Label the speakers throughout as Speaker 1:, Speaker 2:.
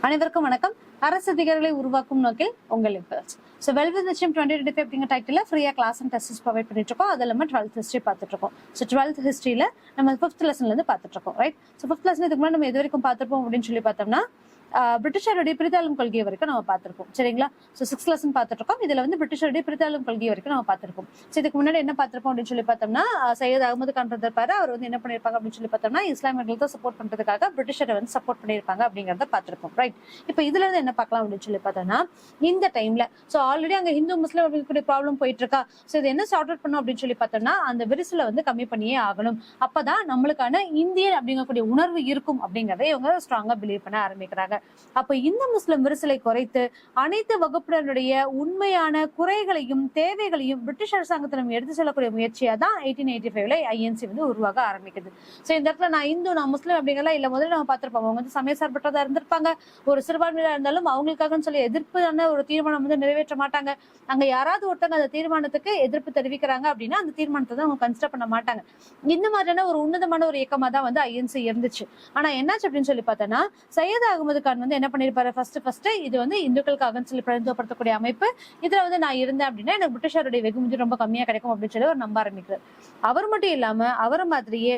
Speaker 1: அனைவருக்கும் வணக்கம். அரசு அதிகாரிகளை உருவாக்கும் நோக்கில் உங்கள் இம்பல்ஸ். ஸோ வெல்வித் நிச்சயம் 2025 அப்படிங்கிற டைட்டில் ஃப்ரீயா கிளாஸ் அண்ட் டெஸ்ட் ப்ரொவைட் பண்ணிட்டு இருக்கோம். அது இல்லாமல் 12th ஹிஸ்ட்ரி பார்த்துட்டு இருக்கோம். ஸோ 12th ஹிஸ்ட்ரியில நம்ம 5th லெசன்ல இருந்து பார்த்துட்டு இருக்கோம், ரைட்? ஸோ 5th லெசன் இதுக்கு முன்னாடி நம்ம எது வரைக்கும் பார்த்துருப்போம் அப்படின்னு சொல்லி பார்த்தோம்னா பிரிட்டிஷாருடைய பிரித்தாளும் கொள்கை வரைக்கும் நம்ம பார்த்திருக்கோம், சரிங்களா? ஸோ 6th லெசன் பார்த்துட்டு இருக்கோம். இதுல வந்து பிரிட்டிஷாருடைய பிரித்தாளும் கொள்கை வரைக்கும் நம்ம பார்த்திருக்கோம். ஸோ இதுக்கு முன்னாடி என்ன பார்த்திருப்போம் அப்படின்னு சொல்லி பார்த்தோம்னா சையத் அகமது கான் இருப்பாரு. அவர் வந்து என்ன பண்ணிருப்பாங்க அப்படின்னு சொல்லி பார்த்தோம்னா இஸ்லாமியர்களுக்கு சப்போர்ட் பண்றதுக்காக பிரிட்டிஷரை வந்து சப்போர்ட் பண்ணிருப்பாங்க அப்படிங்கறத பார்த்திருப்போம், ரைட்? இப்போ இதுல இருந்து என்ன பார்க்கலாம் அப்படின்னு சொல்லி பார்த்தோம்னா இந்த டைம்ல ஸோ ஆல்ரெடி அங்க ஹிந்து முஸ்லீம் அப்படிங்கிற ப்ராப்ளம் போயிட்டு இருக்கா. ஸோ இது என்ன சார்ட் அவுட் பண்ணும் அப்படின்னு சொல்லி பார்த்தோம்னா அந்த விரிசலை வந்து கம்மி பண்ணியே ஆகணும். அப்பதான் நம்மளுக்கான இந்தியன் அப்படிங்கக்கூடிய உணர்வு இருக்கும் அப்படிங்கறத இவங்க ஸ்ட்ராங்கா பிலீவ் பண்ண ஆரம்பிக்கிறாங்க. அப்ப இந்த முஸ்லிம் விரிசலை குறைத்து அனைத்து வகுப்பினருடைய உண்மையான குறைகளையும் தேவைகளையும் பிரிட்டிஷ் அரசாங்கத்திடம் எடுத்து செல்லக்கூடிய முயற்சியா தான் 1885ல ஐஎன்சி வந்து உருவாக ஆரம்பிக்குது. சோ இந்த இடத்துல நான் இந்து நான் முஸ்லீம் அப்படிங்கலாம் இல்ல, முதல்ல நம்ம பார்த்திருப்போம். அவங்க வந்து சமய சார்பற்றதா இருந்திருப்பாங்க. ஒரு சிறுபான்மையா இருந்தாலும் அவங்களுக்காக சொல்லி எதிர்ப்பான ஒரு தீர்மானம் வந்து நிறைவேற்ற மாட்டாங்க. அங்க யாராவது ஒருத்தங்க அந்த தீர்மானத்துக்கு எதிர்ப்பு தெரிவிக்கிறாங்க அப்படின்னா அந்த தீர்மானத்தை தான் அவங்க கன்சிடர் பண்ண மாட்டாங்க. இந்த மாதிரியான ஒரு உன்னதமான ஒரு இயக்கமா தான் வந்து ஐஎன்சி இருந்துச்சு. ஆனா என்னாச்சு அப்படின்னு சொல்லி பார்த்தோன்னா சையத் அகமது கான் வந்து என்ன பண்ணிருப்பாரு, ஃபர்ஸ்ட் இது வந்து இந்துக்களுக்காக சொல்லி பிரதிநிதித்துவப்படுத்தக்கூடிய அமைப்பு. இதுல வந்து நான் இருந்தேன் அப்படின்னா எனக்கு பிரிட்டிஷாருடைய வெகுமதி ரொம்ப கம்மியா கிடைக்கும் அப்படின்னு சொல்லி ஒரு நம்ப ஆரம்பிக்கிறார். அவர் மட்டும் இல்லாம அவர் மாதிரியே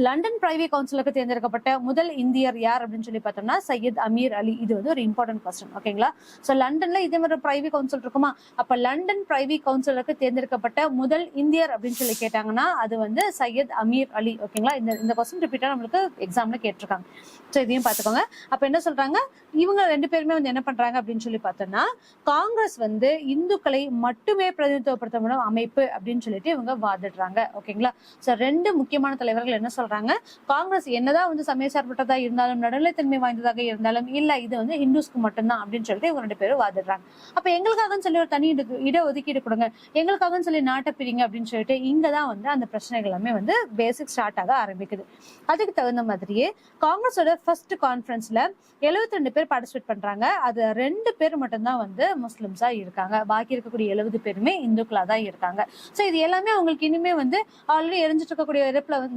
Speaker 1: லண்டன் பிரைவேட் கவுன்சிலுக்கு தேர்ந்தெடுக்கப்பட்ட முதல் இந்தியர் யார் அப்படின்னு சொல்லி பார்த்தோம்னா சையத் அமீர் அலி. இது வந்து ஒரு இம்பார்ட்டன்ட் கொஸ்டின், ஓகேங்களா? சோ லண்டன்ல இதே மாதிரி பிரைவேட் கவுன்சில் இருக்குமா? அப்ப லண்டன் பிரைவேட் கவுன்சிலுக்கு தேர்ந்தெடுக்கப்பட்ட முதல் இந்தியர் அப்படின்னு சொல்லி கேட்டாங்கன்னா அது வந்து சையத் அமீர் அலி, ஓகேங்களா? இந்த கொஸ்டின் ரிப்பீட்டா நம்மளுக்கு எக்ஸாம்ல கேட்டிருக்காங்க. சோ இதையும் பாத்துக்கோங்க. அப்ப என்ன சொல்றாங்க, இவங்க ரெண்டு பேருமே வந்து என்ன பண்றாங்க அப்படின்னு சொல்லி பார்த்தோம்னா காங்கிரஸ் வந்து இந்துக்களை மட்டுமே பிரதிநிதித்துவப்படுத்த அமைப்பு அப்படின்னு சொல்லிட்டு இவங்க வாதிடுறாங்க, ஓகேங்களா? சோ ரெண்டு முக்கியமான தலைவர்கள் என்ன சொல்றாங்க, காங்கிரஸ் என்னதான் வந்து சமய சார்பற்றதா இருந்தாலும் நடுநிலைத்தன்மை வாய்ந்ததாக இருந்தாலும் இல்ல இது வந்து ஹிந்துஸ்க்கு மட்டும்தான் அப்படின்னு சொல்லிட்டு இவங்க ரெண்டு பேரும் வாதிடுறாங்க. அப்ப எங்களுக்காக சொல்லி ஒரு தனி இட ஒதுக்கீடு கொடுங்க, எங்களுக்காக சொல்லி நாட்டை பிரிங்க அப்படின்னு சொல்லிட்டு இங்கதான் வந்து அந்த பிரச்சனைகள் எல்லாமே வந்து பேசிக் ஸ்டார்ட் ஆக ஆரம்பிக்குது. அதுக்கு தகுந்த மாதிரியே காங்கிரஸோட ஃபர்ஸ்ட் கான்ஃபரன்ஸ்ல 72 பேர் பார்ட்டிசிபேட் பண்றாங்க. அது 2 பேர் மட்டும்தான் வந்து முஸ்லிம்ஸா இருக்காங்க. பாக்கி இருக்கக்கூடிய 70 பேருமே இந்துக்களா தான் இருக்காங்க. சோ இது எல்லாமே அவங்களுக்கு இனிமே வந்து ஆல்ரெடி எரிஞ்சிட்டு இருக்கக்கூடிய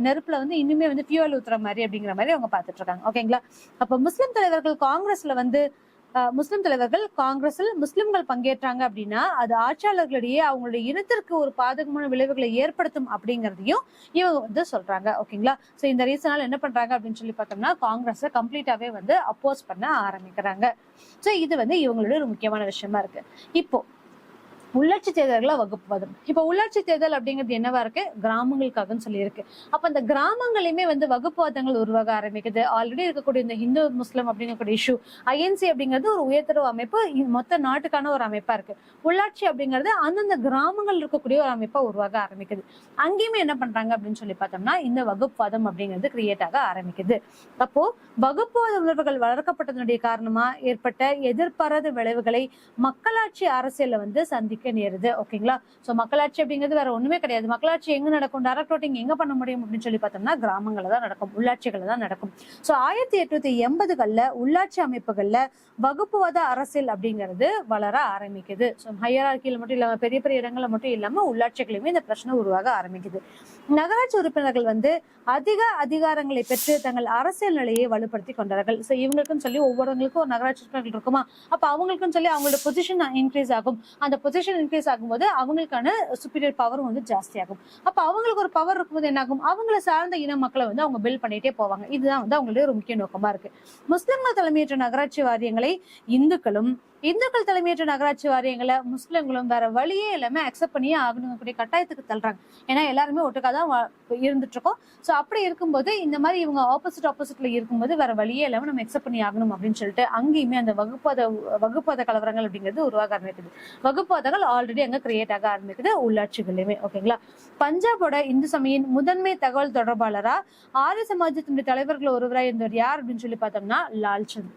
Speaker 1: நெருப்புல வந்து இனிமே வந்து ஃபியூவல் ஊத்துற மாதிரி அப்படிங்கிற மாதிரி அவங்க பாத்துட்டு இருக்காங்க, ஓகேங்களா? அப்ப முஸ்லிம் தலைவர்கள் காங்கிரஸில் முஸ்லிம்கள் பங்கேற்றாங்க அப்படின்னா அது ஆட்சியாளர்களிடையே அவங்களுடைய இனத்திற்கு ஒரு பாதகமான விளைவுகளை ஏற்படுத்தும் அப்படிங்கறதையும் இவங்க வந்து சொல்றாங்க, ஓகேங்களா? சோ இந்த ரீசனால என்ன பண்றாங்க அப்படின்னு சொல்லி பார்த்தோம்னா காங்கிரஸை கம்ப்ளீட்டாவே வந்து அப்போஸ் பண்ண ஆரம்பிக்கிறாங்க. சோ இது வந்து இவங்களுடைய ஒரு முக்கியமான விஷயமா இருக்கு. இப்போ உள்ளாட்சி தேர்தல்களை வகுப்புவாதம். இப்ப உள்ளாட்சி தேர்தல் அப்படிங்கிறது என்னவா இருக்கு, கிராமங்களுக்காக சொல்லி இருக்கு. அப்ப அந்த கிராமங்களையுமே வந்து வகுப்புவாதங்கள் உருவாக ஆரம்பிக்குது. ஆல்ரெடி இருக்கக்கூடிய இந்த ஹிந்து முஸ்லிம் அப்படிங்கக்கூடிய இஷ்யூ ஐஎன்சி அப்படிங்கிறது ஒரு உயர்தர அமைப்பு, மொத்த நாட்டுக்கான ஒரு அமைப்பா இருக்கு. உள்ளாட்சி அப்படிங்கிறது அந்தந்த கிராமங்கள் இருக்கக்கூடிய ஒரு அமைப்பா உருவாக ஆரம்பிக்குது. அங்கேயுமே என்ன பண்றாங்க அப்படின்னு சொல்லி பார்த்தோம்னா இந்த வகுப்புவாதம் அப்படிங்கிறது கிரியேட் ஆக ஆரம்பிக்குது. அப்போ வகுப்புவாத உணர்வுகள் வளர்க்கப்பட்டதனுடைய காரணமா ஏற்பட்ட எதிர்பாராத விளைவுகளை மக்களாட்சி அரசியல வந்து சந்திக்க நேருது, ஓகேங்களா? சோ மக்களாட்சி அப்படிங்கிறது வேற ஒண்ணுமே கிடையாது. மக்களாட்சி எங்க நடக்கும், டைரக்ட் ஓட்டிங் எங்க பண்ண முடியும் அப்படின்னு சொல்லி பார்த்தோம்னா கிராமங்கள்ல தான் நடக்கும், உள்ளாட்சிகள்ல தான் நடக்கும். சோ 1880கள்ல உள்ளாட்சி அமைப்புகள்ல வகுப்புவாத அரசியல் அப்படிங்கிறது வளர ஆரம்பிக்குது. சோ ஹையரார்கியில மட்டும் இல்லாம பெரிய பெரிய இடங்கள்ல மட்டும் இல்லாம உள்ளாட்சிகளுமே இந்த பிரச்சனை உருவாக ஆரம்பிக்குது. நகராட்சி உறுப்பினர்கள் வந்து அதிக அதிகாரங்களை பெற்று தங்கள் அரசியல் நிலையை வலுப்படுத்தி கொண்டார்கள். சோ இவங்களுக்குன்னு சொல்லி ஒவ்வொருவங்களுக்கும் ஒரு நகராட்சி உறுப்பினர்கள் இருக்குமா, அப்ப அவங்களுக்குன்னு சொல்லி அவங்களோட பொசிஷன் இன்க்ரீஸ் ஆகும். அந்த பொசிஷன் இன்க்ரீஸ் ஆகும்போது அவங்களுக்கான சுப்பீரியர் பவரும் வந்து ஜாஸ்தி ஆகும். அப்ப அவங்களுக்கு ஒரு பவர் இருக்கும்போது என்ன ஆகும், அவங்களை சார்ந்த இன மக்களை வந்து அவங்க பில்ட் பண்ணிட்டே போவாங்க. இதுதான் வந்து அவங்களுடைய ஒரு முக்கிய நோக்கமா இருக்கு. முஸ்லிம்கள் தலைமையேற்ற நகராட்சி வாரியங்களை இந்துக்கள் தலைமையேற்ற நகராட்சி வாரியங்களை முஸ்லிம்களும் வேற வழியே எல்லாமே அக்செப்ட் பண்ணியே ஆகணுங்கக்கூடிய கட்டாயத்துக்கு தள்ளுறாங்க. ஏன்னா எல்லாருமே ஒட்டுக்காதான் இருந்துட்டு இருக்கோம். சோ அப்படி இருக்கும்போது இந்த மாதிரி இவங்க ஆப்போசிட்ல இருக்கும்போது வேற வழியே எல்லாமே நம்ம அக்செப்ட் பண்ணி ஆகணும் அப்படின்னு சொல்லிட்டு அங்கேயுமே அந்த வகுப்பாத கலவரங்கள் அப்படிங்கிறது உருவாக ஆரம்பிக்குது. வகுப்பாதங்கள் ஆல்ரெடி அங்க கிரியேட் ஆக ஆரம்பிக்குது உள்ளாட்சிகளுமே, ஓகேங்களா? பஞ்சாபோட இந்து சமயின் முதன்மை தகவல் தொடர்பாளரா ஆரிய சமாஜத்தினுடைய தலைவர்கள் ஒருவராக இருந்தவர் யார் அப்படின்னு சொல்லி பார்த்தோம்னா லால்சந்த்.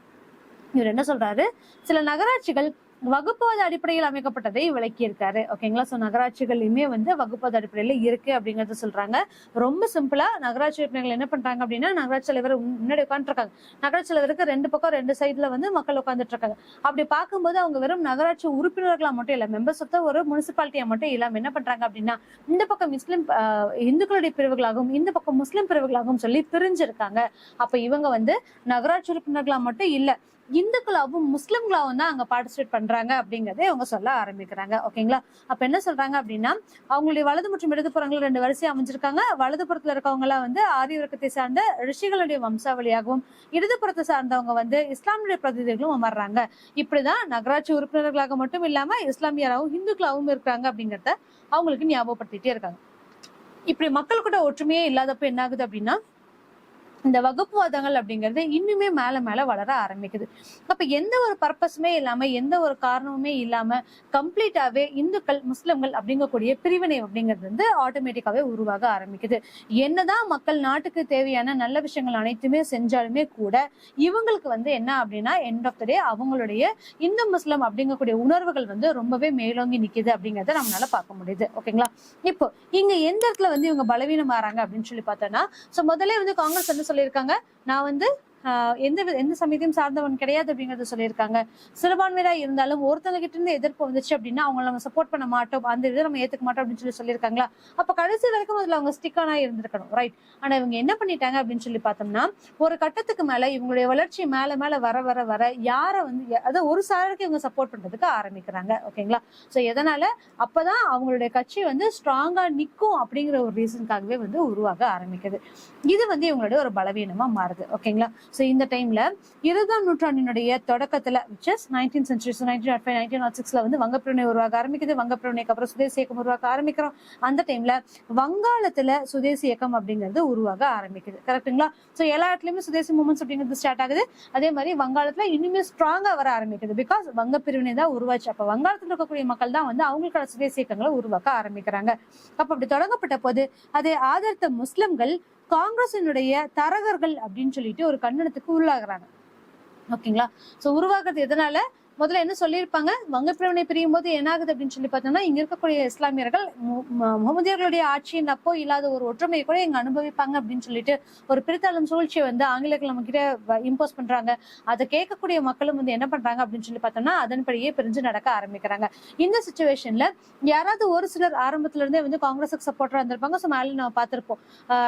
Speaker 1: இவர் என்ன சொல்றாரு, சில நகராட்சிகள் வகுப்புவாத அடிப்படையில் அமைக்கப்பட்டதை விளக்கி இருக்காரு, ஓகேங்களா? சோ நகராட்சிகளுமே வந்து வகுப்புவாத அடிப்படையில இருக்கு அப்படிங்கறத சொல்றாங்க. ரொம்ப சிம்பிளா நகராட்சி உறுப்பினர்கள் என்ன பண்றாங்க அப்படின்னா நகராட்சி தலைவர் முன்னாடி உட்காந்துட்டு இருக்காங்க. நகராட்சி தலைவருக்கு 2 பக்கம் 2 சைட்ல வந்து மக்கள் உட்காந்துட்டு இருக்காங்க. அப்படி பார்க்கும்போது அவங்க வெறும் நகராட்சி உறுப்பினர்களா மட்டும் இல்ல, மெம்பர்ஸ் ஆஃப் ஒரு முனிசிபாலிட்டியா மட்டும் இல்லாம என்ன பண்றாங்க அப்படின்னா இந்த பக்கம் இந்துக்களுடைய பிரிவுகளாகவும் இந்த பக்கம் முஸ்லிம் பிரிவுகளாகவும் சொல்லி பிரிஞ்சிருக்காங்க. அப்ப இவங்க வந்து நகராட்சி உறுப்பினர்களா மட்டும் இல்ல, இந்துக்களாவும் முஸ்லிம்களாவும் தான் அங்க பார்ட்டிசிபேட் பண்றாங்க அப்படிங்கறதே அவங்க சொல்ல ஆரம்பிக்கிறாங்க. ஓகேங்களா? அப்ப என்ன சொல்றாங்க அப்படின்னா, அவங்களுடைய வலது மற்றும் இடது புறங்கள் 2 வரிசையா அமைஞ்சிருக்காங்க. வலது புறத்துல இருக்கவங்க எல்லாம் வந்து ஆரிய வர்க்கத்தை சார்ந்த ரிஷிகளுடைய வம்சாவளியாகவும், இடது புறத்தை சார்ந்தவங்க வந்து இஸ்லாமிய பிரதிநிதிகளும் அமர்றாங்க. இப்படிதான் நகராட்சி உறுப்பினர்களாக மட்டும் இல்லாம இஸ்லாமியராகவும் இந்துக்களாகவும் இருக்கிறாங்க அப்படிங்கறத அவங்களுக்கு ஞாபகப்படுத்திட்டே இருக்காங்க. இப்படி மக்கள் கூட ஒற்றுமையே இல்லாதப்ப என்ன ஆகுது அப்படின்னா, இந்த வகுப்புவாதங்கள் அப்படிங்கிறது இன்னுமே மேல மேல வளர ஆரம்பிக்குது. அப்ப எந்த ஒரு பர்பஸுமே இல்லாம, எந்த ஒரு காரணமுமே இல்லாம கம்ப்ளீட்டாவே இந்துக்கள் முஸ்லிம்கள் அப்படிங்கக்கூடிய பிரிவினை அப்படிங்கிறது வந்து ஆட்டோமேட்டிக்காவே உருவாக ஆரம்பிக்குது. என்னதான் மக்கள் நாட்டுக்கு தேவையான நல்ல விஷயங்கள் அனைத்துமே செஞ்சாலுமே கூட இவங்களுக்கு வந்து என்ன அப்படின்னா, எண்ட் ஆஃப் த டே அவங்களுடைய இந்து முஸ்லிம் அப்படிங்கக்கூடிய உணர்வுகள் வந்து ரொம்பவே மேலோங்கி நிக்குது அப்படிங்கறத நம்மளால பார்க்க முடியுது. ஓகேங்களா? இப்போ இங்க எந்த இடத்துல வந்து இவங்க பலவீனம் ஆறாங்க அப்படின்னு சொல்லி பார்த்தோம்னா, சோ முதல்ல வந்து காங்கிரஸ் வந்து சொல்லியிருக்காங்க, நான் வந்து எந்த சமயத்தையும் சார்ந்தவன் கிடையாது அப்படிங்கறத சொல்லியிருக்காங்க. சிறுபான்மையா இருந்தாலும் ஒருத்தவங்க கிட்ட இருந்து எதிர்ப்பு வந்துச்சு அப்படின்னா அவங்களை நம்ம சப்போர்ட் பண்ண மாட்டோம், அந்த இதை நம்ம ஏத்துக்க மாட்டோம் அப்படின்னு சொல்லியிருக்காங்களா. அப்ப கடைசி வரைக்கும் அதுல அவங்க ஸ்டிக் ஆனா இருந்திருக்கணும், ரைட்? ஆனா இவங்க என்ன பண்ணிட்டாங்க அப்படின்னு சொல்லி பார்த்தோம்னா, ஒரு கட்டத்துக்கு மேல இவங்களுடைய வளர்ச்சி மேல மேல வர வர வர யார வந்து அதாவது ஒரு சாருக்கு இவங்க சப்போர்ட் பண்றதுக்கு ஆரம்பிக்கிறாங்க. ஓகேங்களா? சோ எதனால அப்பதான் அவங்களுடைய கட்சி வந்து ஸ்ட்ராங்கா நிக்கும் அப்படிங்கிற ஒரு ரீசனுக்காகவே வந்து உருவாக ஆரம்பிக்குது. இது வந்து இவங்களுடைய ஒரு பலவீனமா மாறுது. ஓகேங்களா? சோ இந்த டைம்ல 20ஆம் நூற்றாண்டினுடைய தொடக்கத்துல which is 19th century, so 1905 1906ல வந்து வங்கப்பிரிவினை உருவாக ஆரம்பிக்குது. வங்கப்பிரிவினைக்கு அப்புறம் சுதேசி இயக்கம் உருவாக்க ஆரம்பிக்கிறோம். அந்த டைம்ல வங்காளத்துல சுதேசி இயக்கம் அப்படிங்கிறது உருவாக ஆரம்பிக்குது. கரெக்டுங்களா? சோ எல்லா இடத்துலயுமே சுதேசி மூவ்மெண்ட்ஸ் அப்படிங்கிறது ஸ்டார்ட் ஆகுது. அதே மாதிரி வங்காளத்துல இன்னுமே ஸ்ட்ராங்கா வர ஆரம்பிக்குது. பிகாஸ் வங்க பிரிவினை தான் உருவாச்சு. அப்ப வங்காளத்துல இருக்கக்கூடிய மக்கள் தான் வந்து அவங்களுக்கான சுதேசி இயக்கங்களை உருவாக்க ஆரம்பிக்கிறாங்க. அப்ப அப்படி தொடங்கப்பட்ட போது அதை ஆதரித்த முஸ்லிம்கள் காங்கிரசினுடைய தரகர்கள் அப்படின்னு சொல்லிட்டு ஒரு கண்டனத்துக்கு உள்ளாகுறாங்க. ஓகேங்களா? சோ உருவாக்குறது எதனால, முதல்ல என்ன சொல்லியிருப்பாங்க, வங்க பிரிவினை பிரியும் போது என்ன ஆகுது அப்படின்னு சொல்லி பார்த்தோம்னா, இங்க இருக்கக்கூடிய இஸ்லாமியர்கள் முகமதியர்களுடைய ஆட்சியின் அப்போ இல்லாத ஒரு ஒற்றுமையை கூட இங்க அனுபவிப்பாங்க அப்படின்னு சொல்லிட்டு ஒரு பிரித்தாளும் சூழ்ச்சியை வந்து ஆங்கிலேயர்கள் நம்ம கிட்ட இம்போஸ் பண்றாங்க. அதை கேட்கக்கூடிய மக்களும் வந்து என்ன பண்றாங்க அப்படின்னு சொல்லி பார்த்தோம்னா அதன்படியே பிரிஞ்சு நடக்க ஆரம்பிக்கிறாங்க. இந்த சிச்சுவேஷன்ல யாராவது ஒரு சிலர் ஆரம்பத்துல இருந்தே வந்து காங்கிரஸுக்கு சப்போர்ட்டரா இருந்திருப்பாங்க. ஸோ மேலே நம்ம பார்த்திருப்போம்,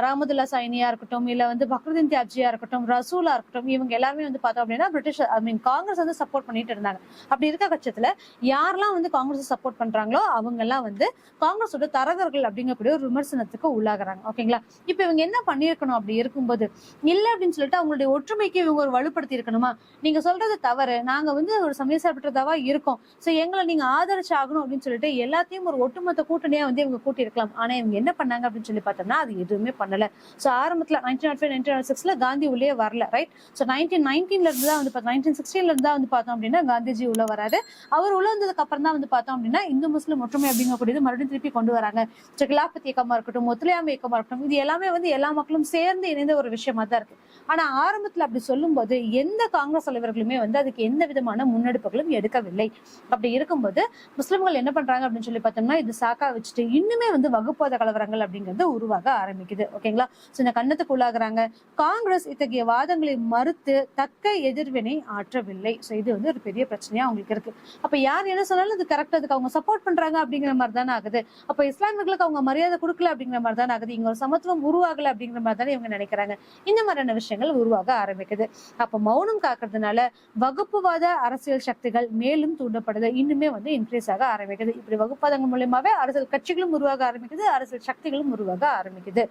Speaker 1: ராமதுல்லா சைனியா இருக்கட்டும், இல்ல வந்து பக்ருதீன் தியாப்ஜியா இருக்கட்டும், ரசூலா இருக்கட்டும், இவங்க எல்லாருமே வந்து பார்த்தோம் அப்படின்னா பிரிட்டிஷ் காங்கிரஸ் வந்து சப்போர்ட் பண்ணிட்டு இருந்தாங்க. அப்படி இருக்க பட்சத்துல யாரெல்லாம் வந்து காங்கிரஸ் சப்போர்ட் பண்றாங்களோ அவங்க எல்லாம் வந்து காங்கிரஸோட தரகர்கள் அப்படிங்கக்கூடிய ஒரு விமர்சனத்துக்கு உள்ளாகுறாங்க. ஓகேங்களா? இப்ப இவங்க என்ன பண்ணிருக்கணும் அப்படி இருக்கும்போது, இல்ல அப்படின்னு சொல்லிட்டு அவங்களுடைய ஒற்றுமைக்கு இவங்க ஒரு வலுப்படுத்தி இருக்கணுமா, நீங்க சொல்றது தவறு, நாங்க வந்து ஒரு சமயசார்பற்றதாவா இருக்கோம், சோ எங்களை நீங்க ஆதரிச்சு ஆகணும் அப்படின்னு சொல்லிட்டு எல்லாத்தையும் ஒரு ஒட்டுமொத்த கூட்டணியா வந்து இவங்க கூட்டி இருக்கலாம். ஆனா இவங்க என்ன பண்ணாங்க அப்படின்னு சொல்லி பார்த்தோம்னா அது எதுவுமே பண்ணல. சோ ஆரம்பத்துல 1905 1906ல காந்தி உள்ளே வரல, ரைட்? சோ 1919ல இருந்து தான் வந்து 1916ல இருந்து தான் வந்து பார்த்தோம் அப்படின்னா காந்தி உள்ள வராரு. அவர் உள்ள வந்ததுக்கு அப்புறம் தான் வந்து பார்த்தோம் அப்படின்னா இந்து முஸ்லிம் ஒற்றுமை அப்படிங்கக்கூடியது மறுபடியும் திருப்பி கொண்டு வராங்க. கிலாபத் இயக்கமா இருக்கட்டும், ஒத்துழையாமை இயக்கமா இருக்கட்டும், இது எல்லாமே வந்து எல்லா மக்களும் சேர்ந்து இணைந்த ஒரு விஷயமா தான் இருக்கு. ஆனா ஆரம்பத்துல அப்படி சொல்லும் போது எந்த காங்கிரஸ் தலைவர்களுமே வந்து அதுக்கு எந்த விதமான முன்னெடுப்புகளும் எடுக்கவில்லை. அப்படி இருக்கும்போது முஸ்லிம்கள் என்ன பண்றாங்க அப்படின்னு சொல்லி பார்த்தோம்னா இது சாக்கா வச்சுட்டு இன்னுமே வந்து வகுப்புவாத கலவரங்கள் அப்படிங்கிறது உருவாக ஆரம்பிக்குது. ஓகேங்களா? சோ இந்த கண்ணத்துக்கு உள்ளாகுறாங்க. காங்கிரஸ் இத்தகைய வாதங்களை மறுத்து தக்க எதிர்வினை ஆற்றவில்லை. சோ இது வந்து ஒரு பெரிய பிரச்சனையா அவங்களுக்கு இருக்கு. அப்ப யார் என்ன சொன்னாலும் அது கரெக்ட், அதுக்கு அவங்க சப்போர்ட் பண்றாங்க அப்படிங்கிற மாதிரி தானே ஆகுது. அப்ப இஸ்லாமியர்களுக்கு அவங்க மரியாதை கொடுக்கல அப்படிங்கிற மாதிரி தானே ஆகுது. இங்க ஒரு சமத்துவம் உருவாகல அப்படிங்கிற மாதிரி தானே இவங்க நினைக்கிறாங்க. இந்த மாதிரியான விஷயங்கள் உருவாக ஆரம்பிக்குது. அப்ப மௌனம் காக்குறதுனால வகுப்புவாத அரசியல் சக்திகள் மேலும் தூண்டப்படுது, இன்னுமே வந்து இன்க்ரீஸ் ஆக ஆரம்பிக்குது. இப்படி வகுப்பாதங்கள் மூலமாவே அரசியல் கட்சிகளும் உருவாக ஆரம்பிக்குது, அரசியல் சக்திகளும் உருவாக ஆரம்பிக்குது.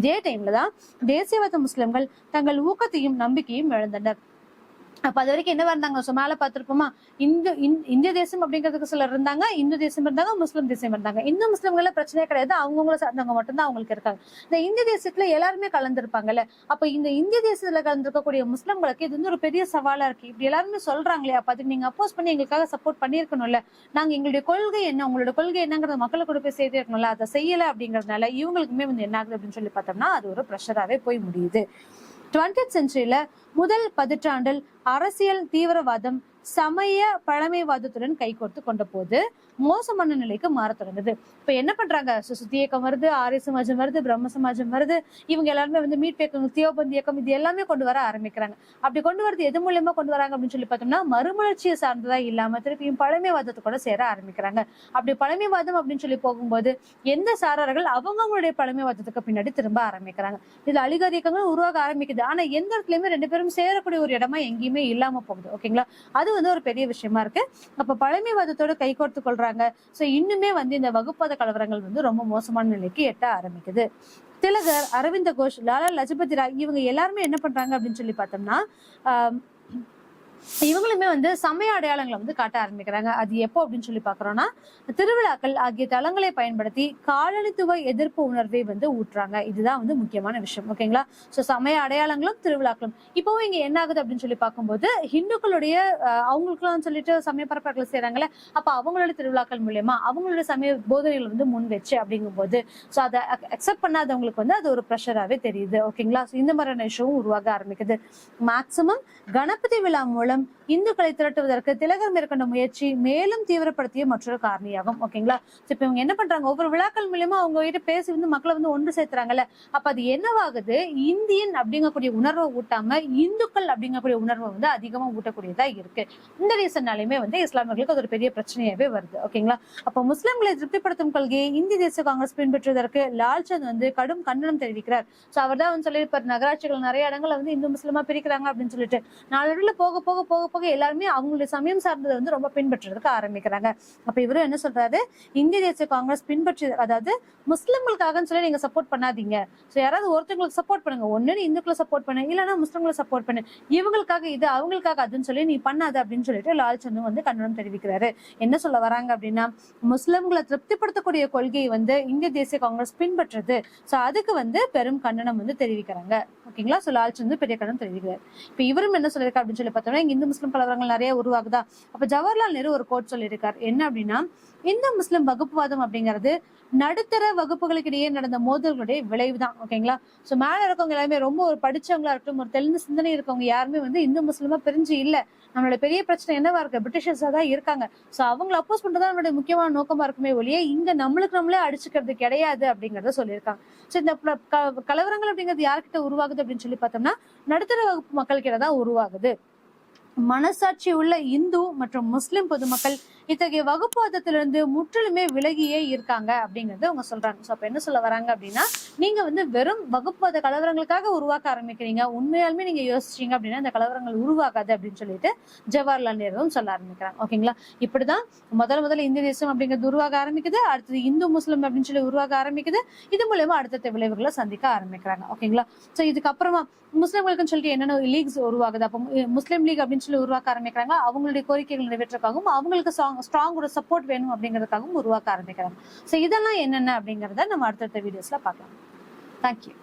Speaker 1: இதே டைம்ல தான் தேசியவாத முஸ்லிம்கள் தங்கள் ஊக்கத்தையும் நம்பிக்கையும் இழந்தனர். அப்ப அது வரைக்கும் என்னவா இருந்தாங்க, மேல பார்த்திருப்போமா, இந்திய தேசம் அப்படிங்கிறதுக்கு சிலர் இருந்தாங்க, இந்து தேசம் இருந்தாங்க, முஸ்லிம் தேசம் இருந்தாங்க. இந்து முஸ்லிம்கள பிரச்சனையே கிடையாது, அவங்கவுங்கள சார்ந்தவங்க மட்டும்தான் அவங்களுக்கு இருக்காங்க. இந்த இந்திய தேசத்துல எல்லாருமே கலந்துருப்பாங்கல்ல. அப்ப இந்த இந்திய தேசத்துல கலந்துருக்கக்கூடிய முஸ்லிம்களுக்கு இது வந்து ஒரு பெரிய சவாலா இருக்கு. இப்படி எல்லாருமே சொல்றாங்களே, அப்ப அதுக்கு நீங்க அப்போஸ் பண்ணி எங்களுக்காக சப்போர்ட் பண்ணிருக்கணும்ல, நாங்க எங்களுடைய கொள்கை என்ன, உங்களோட கொள்கை என்னங்கிறத மக்களை கூட போய் சேர்த்து இருக்கணும்ல, அதை செய்யல அப்படிங்கறதுனால இவங்களுக்குமே வந்து என்ன ஆகுது அப்படின்னு சொல்லி பார்த்தோம்னா அது ஒரு ப்ரெஷராவே போய் முடியுது. 20th செஞ்சுரியில முதல் 10 ஆண்டில் அரசியல் தீவிரவாதம் சமய பழமைவாதத்துடன் கைகோர்த்து கொண்ட போது மோசமான நிலைக்கு மாற தொடங்குது. இப்ப என்ன பண்றாங்க, சுத்தி இயக்கம் வருது, ஆரிய சமாஜம் வருது, பிரம்ம சமாஜம் வருது, இவங்க எல்லாருமே வந்து மீட்பு இயக்கம், தியோபந்தி இயக்கம், இது எல்லாமே கொண்டு வர ஆரம்பிக்கிறாங்க. அப்படி கொண்டு வரது எது மூலியமா கொண்டு வராங்க அப்படின்னு சொல்லி பார்த்தோம்னா, மறுமலர்ச்சியை சார்ந்ததா இல்லாம திருப்பியும் பழமைவாதத்தை கூட சேர ஆரம்பிக்கிறாங்க. அப்படி பழமைவாதம் அப்படின்னு சொல்லி போகும்போது எந்த சாரர்கள் அவங்களுடைய பழமைவாதத்துக்கு பின்னாடி திரும்ப ஆரம்பிக்கிறாங்க. இதுல அலிகார் இயக்கங்கள் உருவாக ஆரம்பிக்குது. ஆனா எந்த இடத்துலயுமே ரெண்டு பேரும் சேரக்கூடிய ஒரு இடமா எங்கேயுமே இல்லாம போகுது. ஓகேங்களா, அது வந்து ஒரு பெரிய விஷயமா இருக்கு. அப்ப பழமைவாதத்தோட கைகோர்த்து கொள்றாங்க. சோ இன்னுமே வந்து இந்த வகுப்பாத கலவரங்கள் வந்து ரொம்ப மோசமான நிலைக்கு எட்ட ஆரம்பிக்குது. திலகர், அரவிந்த கோஷ், லாலா லஜபதி ராய் இவங்க எல்லாருமே என்ன பண்றாங்க அப்படின்னு சொல்லி பார்த்தோம்னா, இவங்களுமே வந்து சமய அடையாளங்களை வந்து காட்ட ஆரம்பிக்கிறாங்க. அது எப்போ அப்படின்னு சொல்லி பாக்குறோம்னா, திருவிழாக்கள் ஆகிய தளங்களை பயன்படுத்தி காலனித்துவ எதிர்ப்பு உணர்வை வந்து ஊட்டுறாங்க. இதுதான் வந்து முக்கியமான விஷயம். ஓகேங்களா, சோ சமய அடையாளங்களும் திருவிழாக்களும் இப்பவும் இங்க என்ன ஆகுது அப்படின்னு சொல்லி பார்க்கும்போது, ஹிந்துக்களுடைய அவங்களுக்குலாம் சொல்லிட்டு சமய பரப்புகளை செய்யறாங்கல்ல, அப்ப அவங்களோட திருவிழாக்கள் மூலியமா அவங்களோட சமய போதனைகள் வந்து முன் வச்சு அப்படிங்கும் போது சோ அதை அக்செப்ட் பண்ணாதவங்களுக்கு வந்து அது ஒரு ப்ரெஷராகவே தெரியுது. ஓகேங்களா, இந்த மாதிரியான விஷயம் உருவாக ஆரம்பிக்குது. மேக்சிமம் கணபதி விழா மூலம் இந்துக்களை திரட்டுவதற்கு திலகர் மேற்கொண்ட முயற்சி மேலும் தீவிரப்படுத்திய மற்றொரு காரணியாகும். ஓகேங்களா, இப்ப இவங்க என்ன பண்றாங்க, ஒவ்வொரு விழாக்கள் மூலியமா அவங்க கிட்ட பேசி வந்து மக்களை வந்து ஒன்று சேர்த்துறாங்கல்ல, அப்ப அது என்னவாகுது, இந்தியன் அப்படிங்கக்கூடிய உணர்வை ஊட்டாம இந்துக்கள் அப்படிங்கக்கூடிய உணர்வை வந்து அதிகமா ஊட்டக்கூடியதா இருக்கு. இந்த ரீசன்னாலுமே வந்து இஸ்லாமியர்களுக்கு அது ஒரு பெரிய பிரச்சனையாவே வருது. ஓகேங்களா, அப்ப முஸ்லிம்களை திருப்திப்படுத்தும் கொள்கையை இந்திய தேசிய காங்கிரஸ் பின்பற்றுவதற்கு லால்சந்த் வந்து கடும் கண்டனம் தெரிவிக்கிறார். சோ அவர் தான் வந்து சொல்லியிருப்பார், நகராட்சிகள் நிறைய இடங்களை வந்து இந்து முஸ்லிமா பிரிக்கிறாங்க அப்படின்னு சொல்லிட்டு. நாளடைவுல போக போக போக போக எல்லாருமே அவங்களுடைய சமயம் சார்ந்ததை வந்து ரொம்ப பின்பற்றுறதுக்கு ஆரம்பிக்கிறாங்க. அப்ப இவரும் என்ன சொல்றாரு, இந்திய தேசிய காங்கிரஸ் பின்பற்றி, அதாவது முஸ்லிம்களுக்காக சொல்லி நீங்க சப்போர்ட் பண்ணாதீங்க, சோ யாராவது ஒருத்தவங்களுக்கு சப்போர்ட் பண்ணுங்க, ஒன்னு இந்துக்களை சப்போர்ட் பண்ணு, இல்லைன்னா முஸ்லிம்களை சப்போர்ட் பண்ணு, இவங்களுக்காக இது அவங்களுக்காக அதுன்னு சொல்லி நீ பண்ணாது அப்படின்னு சொல்லிட்டு லால்சந்தும் வந்து கண்டனம் தெரிவிக்கிறாரு. என்ன சொல்ல வராங்க அப்படின்னா, முஸ்லிம்களை திருப்திப்படுத்தக்கூடிய கொள்கையை வந்து இந்திய தேசிய காங்கிரஸ் பின்பற்றுது, சோ அதுக்கு வந்து பெரும் கண்டனம் வந்து தெரிவிக்கிறாங்க. ஓகேங்களா, சோ லால்சந்த் பெரிய கண்டனம் தெரிவிக்கிறார். இப்ப இவரும் என்ன சொல்லியிருக்காரு அப்படின்னு சொல்லி பார்த்தோம்னா, இந்து முஸ்லிம் கலவரங்கள் நிறைய உருவாகுதா, அப்ப ஜவஹர்லால் நேரு ஒரு கோட் சொல்லியிருக்காரு. என்ன அப்படின்னா, இந்து முஸ்லிம் வகுப்புவாதம் அப்படிங்கிறது நடுத்தர வகுப்புகளுக்கு இடையே நடந்த மோதல்களுடைய விளைவுதான். ஓகேங்களா, சோ மேல இருக்கவங்க எல்லாருமே ரொம்ப ஒரு படிச்சவங்களா இருக்கட்டும், ஒரு தெளிந்த சிந்தனை இருக்கவங்க யாருமே வந்து இந்து முஸ்லிமா பிரிஞ்சு இல்ல. நம்மளோட பெரிய பிரச்சனை என்னவா இருக்கு, பிரிட்டிஷர்ஸா தான் இருக்காங்க. சோ அவங்களை அப்போஸ் பண்றதா நம்மளுடைய முக்கியமான நோக்கமா இருக்குமே ஒழிய இங்க நம்மளுக்கு நம்மளே அடிச்சுக்கிறது கிடையாது அப்படிங்கறத சொல்லியிருக்காங்க. சோ இந்த கலவரங்கள் அப்படிங்கிறது யார்கிட்ட உருவாகுது அப்படின்னு சொல்லி பார்த்தோம்னா, நடுத்தர வகுப்பு மக்கள் கிட்ட தான் உருவாகுது. மனசாட்சி உள்ள இந்து மற்றும் முஸ்லிம் பொதுமக்கள் இத்தகைய வகுப்புவாதத்திலிருந்து முற்றிலுமே விலகியே இருக்காங்க அப்படிங்கறது அவங்க சொல்றாங்க. சோ அப்ப என்ன சொல்ல வராங்க அப்படின்னா, நீங்க வந்து வெறும் வகுப்புவாத கலவரங்களுக்காக உருவாக்க ஆரம்பிக்கிறீங்க, உண்மையாலுமே நீங்க யோசிச்சீங்க அப்படின்னா இந்த கலவரங்கள் உருவாகாது அப்படின்னு சொல்லிட்டு ஜவஹர்லால் நேருவும் சொல்ல ஆரம்பிக்கிறாங்க. ஓகேங்களா, இப்படிதான் முதல்ல இந்திய தேசம் அப்படிங்கிறது உருவாக ஆரம்பிக்குது, அடுத்தது இந்து முஸ்லிம் அப்படின்னு சொல்லி உருவாக ஆரம்பிக்குது. இது மூலமா அடுத்த விளைவுகளை சந்திக்க ஆரம்பிக்கிறாங்க. ஓகேங்களா, சோ இதுக்கப்புறமா முஸ்லிம்களுக்குன்னு சொல்லிட்டு என்னென்ன லீக்ஸ் உருவாகுது, அப்ப முஸ்லிம் லீக் அப்படின்னு சொல்லி உருவாக்க ஆரம்பிக்கிறாங்க. அவங்களுடைய கோரிக்கைகள் நிறைவேற்றக்காகவும் அவங்களுக்கு ஸ்ட்ராங் ஒரு சப்போர்ட் வேணும் அப்படிங்கிறதுக்காகவும் உருவாக்க ஆரம்பிக்கிறாங்க. சோ இதெல்லாம் என்னென்ன அப்படிங்கறத நம்ம அடுத்தடுத்த வீடியோஸ்ல பார்க்கலாம். தேங்க்யூ.